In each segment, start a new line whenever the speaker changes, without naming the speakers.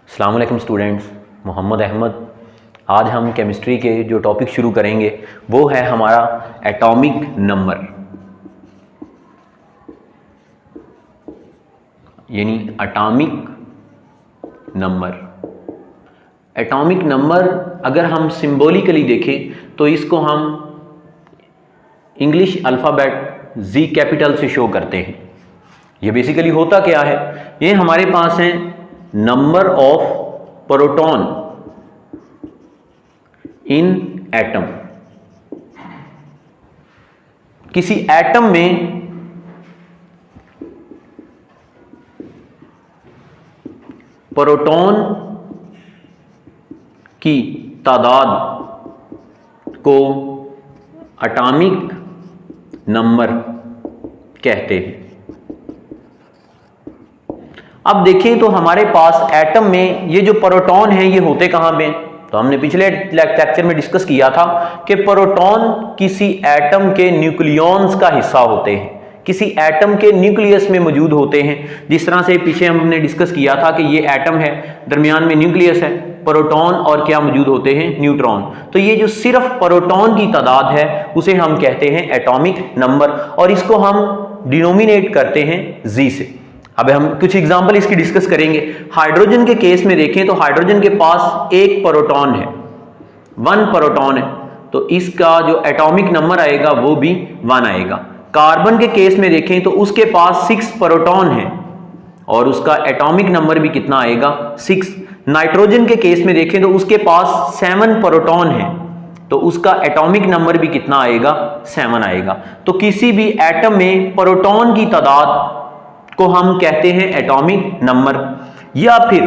अस्सलाम वालेकुम स्टूडेंट्स, मोहम्मद अहमद। आज हम केमिस्ट्री के जो टॉपिक शुरू करेंगे वो है हमारा एटॉमिक नंबर, यानी एटॉमिक नंबर। एटॉमिक नंबर अगर हम सिंबॉलिकली देखें तो इसको हम इंग्लिश अल्फ़ाबेट Z कैपिटल से शो करते हैं। ये बेसिकली होता क्या है, ये हमारे पास है number of proton in atom. किसी एटम में प्रोटॉन की तादाद को एटॉमिक नंबर कहते हैं। अब देखें तो हमारे पास एटम में ये जो प्रोटॉन है ये होते कहां पे? तो हमने पिछले लेक्चर में डिस्कस किया था कि प्रोटॉन किसी एटम के न्यूक्लियॉन्स का हिस्सा होते हैं, किसी एटम के न्यूक्लियस में मौजूद होते हैं। जिस तरह से पीछे हमने डिस्कस किया था कि ये एटम है, दरमियान में न्यूक्लियस है, प्रोटॉन और क्या मौजूद होते हैं? न्यूट्रॉन। तो ये जो सिर्फ प्रोटॉन की तादाद है उसे हम कहते हैं एटॉमिक नंबर, और इसको हम डिनोमिनेट करते हैं Z से। अब हम कुछ एग्जांपल इसकी डिस्कस करेंगे। हाइड्रोजन के केस में देखें तो हाइड्रोजन के पास एक प्रोटॉन है, 1 प्रोटॉन है, तो इसका जो एटॉमिक नंबर आएगा वो भी 1 आएगा। कार्बन के केस में देखें तो उसके पास 6 प्रोटॉन है और उसका एटॉमिक नंबर भी कितना आएगा? 6। नाइट्रोजन के केस में देखें तो उसके पास 7 प्रोटॉन है, तो उसका एटॉमिक नंबर भी कितना आएगा? 7 आएगा। तो किसी भी एटम में प्रोटॉन की तादाद को हम कहते हैं एटॉमिक नंबर। या फिर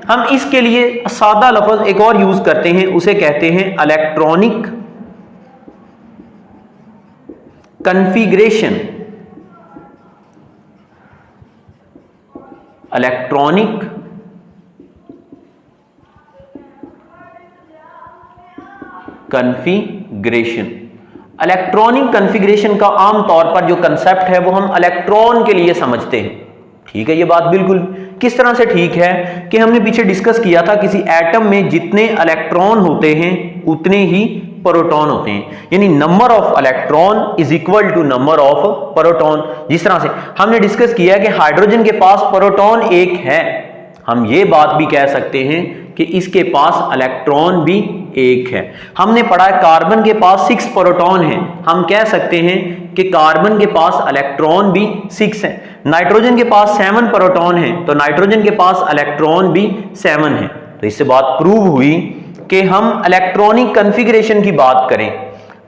हम इसके लिए सादा लफ्ज एक और यूज करते हैं, उसे कहते हैं electronic configuration. Electronic configuration. Electronic configuration का आमतौर पर जो कंसेप्ट है वो हम इलेक्ट्रॉन के लिए समझते हैं। ठीक है, ये बात बिल्कुल किस तरह से ठीक है कि हमने पीछे डिस्कस किया था किसी एटम में जितने इलेक्ट्रॉन होते हैं उतने ही प्रोटॉन होते हैं, यानी number of electron is equal to number of proton. जिस तरह से हमने डिस्कस किया कि हाइड्रोजन के पास प्रोटॉन 1 है, हम ये बात भी कह सकते हैं कि इसके पास इलेक्ट्रॉन भी 1 है। हमने पढ़ा है कार्बन के पास 6 प्रोटॉन है, हम कह सकते हैं कि कार्बन के पास इलेक्ट्रॉन भी 6 है। नाइट्रोजन के पास 7 प्रोटॉन है, तो नाइट्रोजन के पास इलेक्ट्रॉन भी 7 है। तो इससे बात प्रूव हुई कि हम इलेक्ट्रॉनिक कॉन्फ़िगरेशन की बात करें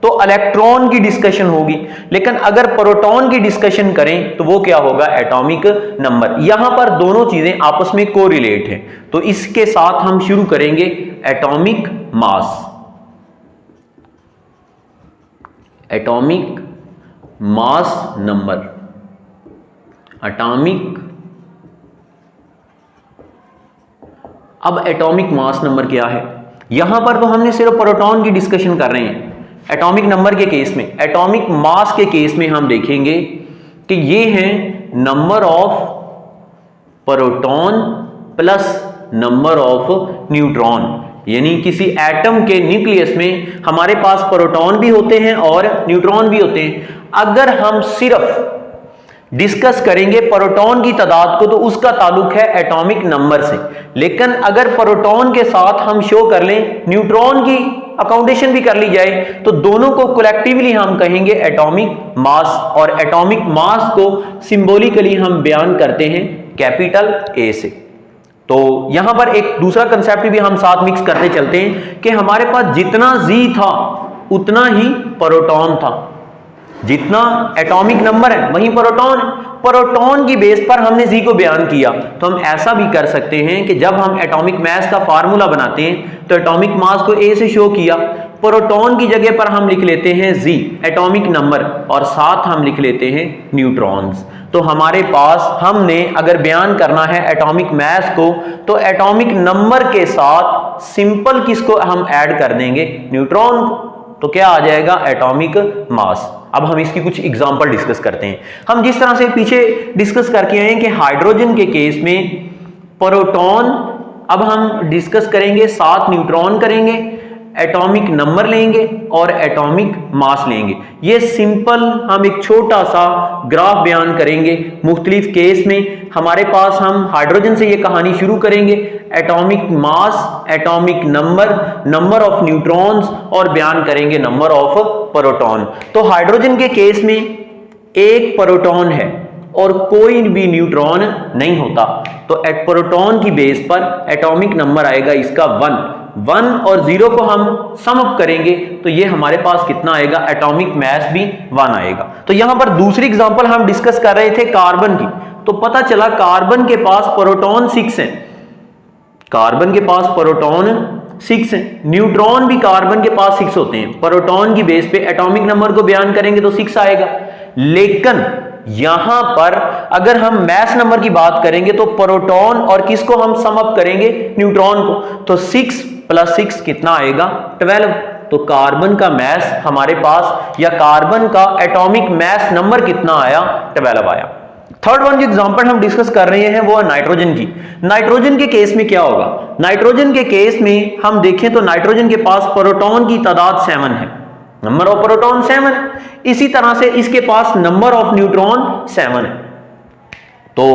तो इलेक्ट्रॉन की डिस्कशन होगी, लेकिन अगर प्रोटॉन की डिस्कशन करें तो वो क्या होगा? Atomic number. यहां पर दोनों चीजें आपस में कोरिलेट हैं, तो इसके साथ हम शुरू करेंगे atomic mass. Atomic mass number, atomic. अब एटॉमिक मास नंबर क्या है? यहां पर तो हमने सिर्फ प्रोटॉन की डिस्कशन कर रहे हैं एटॉमिक नंबर के केस में। एटॉमिक मास के केस में हम देखेंगे कि ये है number of proton plus number of neutron, यानी किसी एटम के न्यूक्लियस में हमारे पास प्रोटॉन भी होते हैं और न्यूट्रॉन भी होते हैं। अगर हम सिर्फ डिस्कस करेंगे प्रोटॉन की तादाद को तो उसका ताल्लुक है एटॉमिक नंबर से, लेकिन अगर प्रोटॉन के साथ हम शो कर लें न्यूट्रॉन की अकाउंटेशन भी कर ली जाए तो दोनों को कलेक्टिवली हम कहेंगे एटॉमिक मास, और एटॉमिक मास को सिंबॉलिकली हम बयान करते हैं कैपिटल A से। तो यहां पर एक दूसरा कंसेप्ट भी हम साथ मिक्स करते चलते हैं कि हमारे पास जितना Z था उतना ही प्रोटॉन था, जितना एटॉमिक नंबर है वही प्रोटॉन। प्रोटॉन की बेस पर हमने Z को बयान किया, तो हम ऐसा भी कर सकते हैं कि जब हम एटॉमिक मास का फार्मूला बनाते हैं तो एटॉमिक मास को A से शो किया, प्रोटॉन की जगह पर हम लिख लेते हैं Z एटॉमिक नंबर, और साथ हम लिख लेते हैं न्यूट्रॉन्स। तो हमारे पास हमने अगर बयान करना है एटॉमिक मास को तो एटॉमिक नंबर के साथ सिंपल किसको हम ऐड कर देंगे? न्यूट्रॉन। तो क्या आ जाएगा? Atomic mass. अब हम इसकी कुछ एग्जांपल डिस्कस करते हैं। हम जिस तरह से पीछे डिस्कस करके आए हैं कि हाइड्रोजन के केस में प्रोटॉन, अब हम डिस्कस करेंगे 7 न्यूट्रॉन करेंगे, एटॉमिक नंबर लेंगे और एटॉमिक मास लेंगे। ये सिंपल हम एक छोटा सा ग्राफ बयान करेंगे मुख्तलिफ केस में। हमारे पास हम हाइड्रोजन से ये कहानी शुरू करेंगे, atomic mass, atomic number, number of neutrons और बयान करेंगे नंबर ऑफ प्रोटॉन। तो हाइड्रोजन के केस में एक प्रोटॉन है और कोई भी न्यूट्रॉन नहीं होता, तो प्रोटॉन की बेस पर एटॉमिक नंबर आएगा इसका 1 और 0 को हम सम अप करेंगे तो ये हमारे पास कितना आएगा, एटॉमिक मास भी 1 आएगा। तो यहां पर दूसरी एग्जांपल हम डिस्कस कर रहे थे कार्बन की, तो पता चला कार्बन के पास प्रोटॉन 6 है, कार्बन के पास प्रोटॉन 6 है, न्यूट्रॉन भी कार्बन के पास 6 होते हैं। प्रोटॉन की बेस पे एटॉमिक नंबर को बयान करेंगे तो 6 आएगा। लेकिन यहां पर अगर हम मास नंबर की बात करेंगे तो प्रोटॉन और किसको हम सम अप करेंगे, न्यूट्रॉन को, तो 6 + 6 कितना आएगा, 12। तो कार्बन का मास हमारे पास या कार्बन का एटॉमिक मास नंबर कितना आया, 12 आया। थर्ड वन जो एग्जांपल हम डिस्कस कर रहे हैं वो है नाइट्रोजन की। नाइट्रोजन के केस में क्या होगा, नाइट्रोजन के केस में हम देखें तो नाइट्रोजन के पास प्रोटॉन की तादाद 7 है, नंबर ऑफ प्रोटॉन 7 है। इसी तरह से इसके पास नंबर ऑफ न्यूट्रॉन 7 है। तो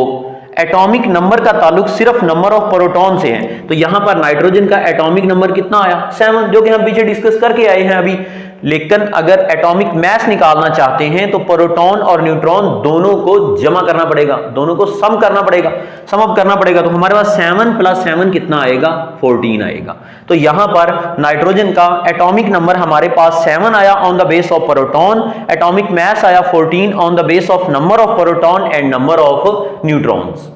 एटॉमिक नंबर का ताल्लुक सिर्फ नंबर ऑफ प्रोटॉन से है। तो यहां पर नाइट्रोजन का एटॉमिक नंबर कितना आया, 7, जो कि हम पीछे डिस्कस करके आए हैं अभी। लेकिन अगर एटॉमिक मास निकालना चाहते हैं तो प्रोटॉन और न्यूट्रॉन दोनों को जमा करना पड़ेगा, दोनों को सम करना पड़ेगा, सम अप करना पड़ेगा। तो हमारे पास 7 + 7 कितना आएगा, 14 आएगा। तो यहां पर नाइट्रोजन का एटॉमिक नंबर हमारे पास 7 आया on the base of proton, atomic mass आया 14 on the base of number of proton and number of neutrons.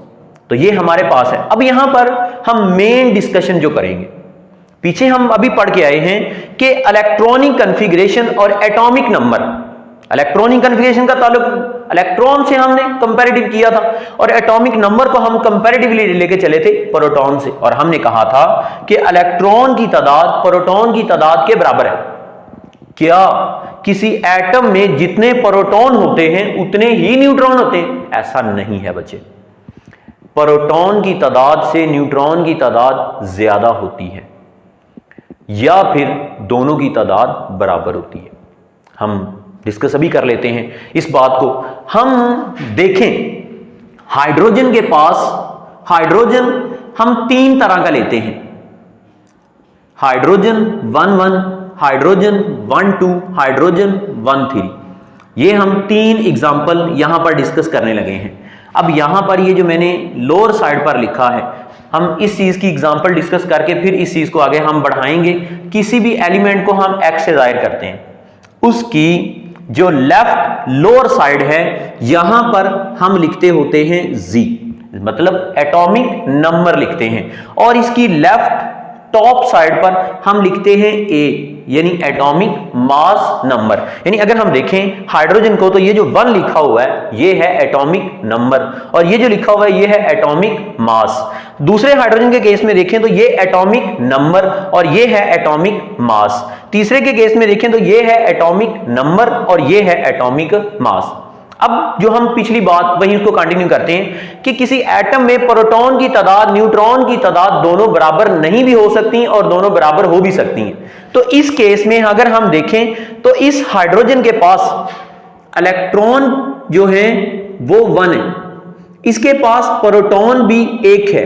तो ये हमारे पास है। अब यहां पर हम मेन डिस्कशन जो करेंगे, पीछे हम अभी पढ़ के आए हैं कि इलेक्ट्रॉनिक कॉन्फ़िगरेशन और एटॉमिक नंबर, इलेक्ट्रॉनिक कॉन्फ़िगरेशन का ताल्लुक इलेक्ट्रॉन से हमने कंपैरेटिव किया था और एटॉमिक नंबर को हम कंपैरेटिवली लेके चले थे प्रोटॉन से, और हमने कहा था कि इलेक्ट्रॉन की तादाद प्रोटॉन की तादाद के बराबर है। क्या किसी एटम में जितने प्रोटॉन होते हैं उतने ही न्यूट्रॉन होते हैं? ऐसा नहीं है बच्चे, प्रोटॉन की तादाद से न्यूट्रॉन की तादाद ज्यादा होती है या फिर दोनों की तादाद बराबर होती है। हम डिस्कस अभी कर लेते हैं इस बात को। हम देखें हाइड्रोजन के पास, हाइड्रोजन हम 3 तरह का लेते हैं, हाइड्रोजन 1,1, हाइड्रोजन 1,2, हाइड्रोजन 1,3। ये हम 3 एग्जाम्पल यहां पर डिस्कस करने लगे हैं। अब यहां पर ये जो मैंने लोअर साइड पर लिखा है, हम इस चीज की एग्जांपल डिस्कस करके फिर इस चीज को आगे हम बढ़ाएंगे। किसी भी एलिमेंट को हम एक्स से जाहिर करते हैं, उसकी जो लेफ्ट लोअर साइड है यहां पर हम लिखते होते हैं जी, मतलब एटॉमिक नंबर लिखते हैं, और इसकी लेफ्ट टॉप साइड पर हम लिखते हैं ए, यानी एटॉमिक मास नंबर। यानी अगर हम देखें हाइड्रोजन को तो ये जो 1 लिखा हुआ है ये है एटॉमिक नंबर, और ये जो लिखा हुआ है ये है एटॉमिक मास। दूसरे हाइड्रोजन के केस में देखें तो ये एटॉमिक नंबर और ये है एटॉमिक मास। तीसरे के केस में देखें तो ये है एटॉमिक नंबर और ये है एटॉमिक मास। अब जो हम पिछली बात वही उसको कंटिन्यू करते हैं कि किसी एटम में प्रोटॉन की तादाद न्यूट्रॉन की तादाद दोनों बराबर नहीं भी हो सकती और दोनों बराबर हो भी सकती हैं। तो इस केस में अगर हम देखें तो इस हाइड्रोजन के पास इलेक्ट्रॉन जो है वो 1 है, इसके पास प्रोटॉन भी 1 है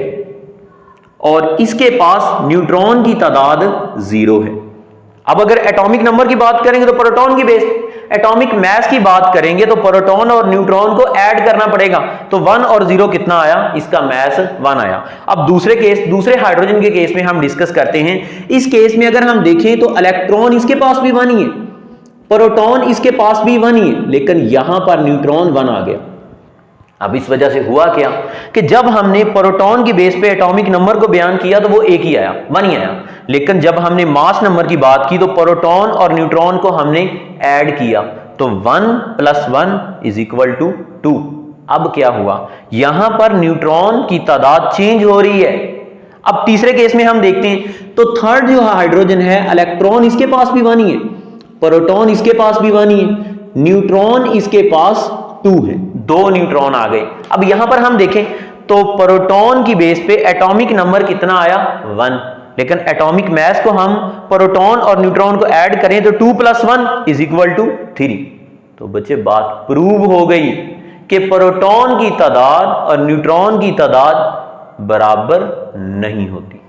और इसके पास न्यूट्रॉन की तादाद 0 है। अब अगर एटॉमिक नंबर की बात करेंगे तो प्रोटॉन की बेस, एटॉमिक मास की बात करेंगे तो प्रोटॉन और न्यूट्रॉन को ऐड करना पड़ेगा, तो 1 और 0 कितना आया, इसका मास 1 आया। अब दूसरे हाइड्रोजन के केस में हम डिस्कस करते हैं। इस केस में अगर हम देखें तो इलेक्ट्रॉन इसके पास भी 1 ही है, प्रोटॉन इसके पास भी 1 ही है, लेकिन यहां पर न्यूट्रॉन 1 आ गया। अब इस वजह से हुआ क्या कि जब हमने प्रोटॉन की बेस पे एटॉमिक नंबर को बयान किया तो वो 1 ही आया, 1 ही आया, लेकिन जब हमने मास नंबर की बात की तो प्रोटॉन और न्यूट्रॉन को हमने ऐड किया तो 1 + 1 = 2। अब क्या हुआ, यहां पर न्यूट्रॉन की तादाद चेंज हो रही है। अब तीसरे केस में हम देखते हैं तो थर्ड जो हाइड्रोजन है, इलेक्ट्रॉन इसके पास भी 1 ही है, प्रोटॉन इसके पास भी 1 ही है, न्यूट्रॉन इसके पास 2 है, 2 न्यूट्रॉन आ गए। अब यहां पर हम देखें तो प्रोटॉन की बेस पे एटॉमिक नंबर कितना आया 1, लेकिन एटॉमिक मास को हम प्रोटॉन और न्यूट्रॉन को ऐड करें तो 2 + 1 = 3। तो बच्चे बात प्रूव हो गई कि प्रोटॉन की तादाद और न्यूट्रॉन की तादाद बराबर नहीं होती।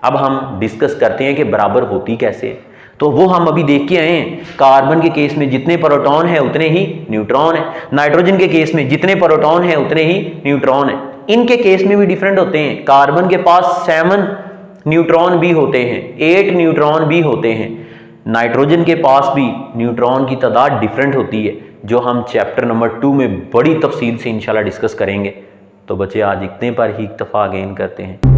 अब हम डिस्कस करते हैं कि बराबर होती कैसे है। तो वो हम अभी देख के आए हैं। कार्बन के केस में जितने प्रोटॉन है उतने ही न्यूट्रॉन है, नाइट्रोजन के केस में जितने प्रोटॉन है उतने ही न्यूट्रॉन है। इनके केस में भी डिफरेंट होते हैं। कार्बन के पास 7 न्यूट्रॉन भी होते हैं, 8 न्यूट्रॉन भी होते हैं। नाइट्रोजन के पास भी न्यूट्रॉन की तादाद डिफरेंट होती है, जो हम चैप्टर नंबर 2 में बड़ी तफसील से इंशाल्लाह डिस्कस करेंगे। तो बच्चे आज इतने पर ही इक्तफा गेन करते हैं।